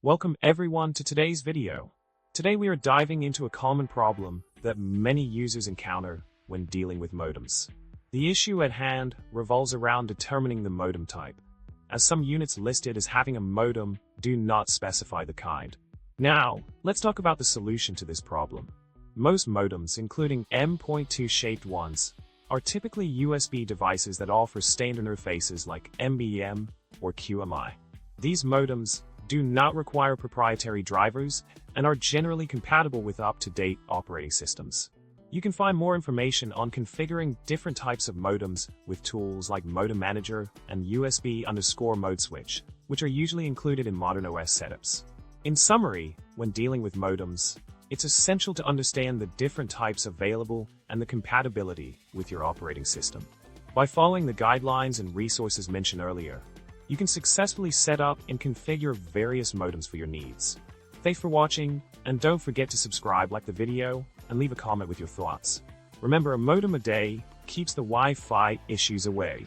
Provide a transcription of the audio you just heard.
Welcome everyone to today's video. Today we are diving into a common problem that many users encounter when dealing with modems. The issue at hand revolves around determining the modem type, as some units listed as having a modem do not specify the kind. Now, let's talk about the solution to this problem. Most modems, including M.2 shaped ones, are typically USB devices that offer standard interfaces like MBM or QMI. These modems do not require proprietary drivers and are generally compatible with up-to-date operating systems. You can find more information on configuring different types of modems with tools like Modem Manager and USB_mode switch, which are usually included in modern OS setups. In summary, when dealing with modems, it's essential to understand the different types available and the compatibility with your operating system. By following the guidelines and resources mentioned earlier, you can successfully set up and configure various modems for your needs. Thanks for watching, and don't forget to subscribe, like the video, and leave a comment with your thoughts. Remember, a modem a day keeps the Wi-Fi issues away.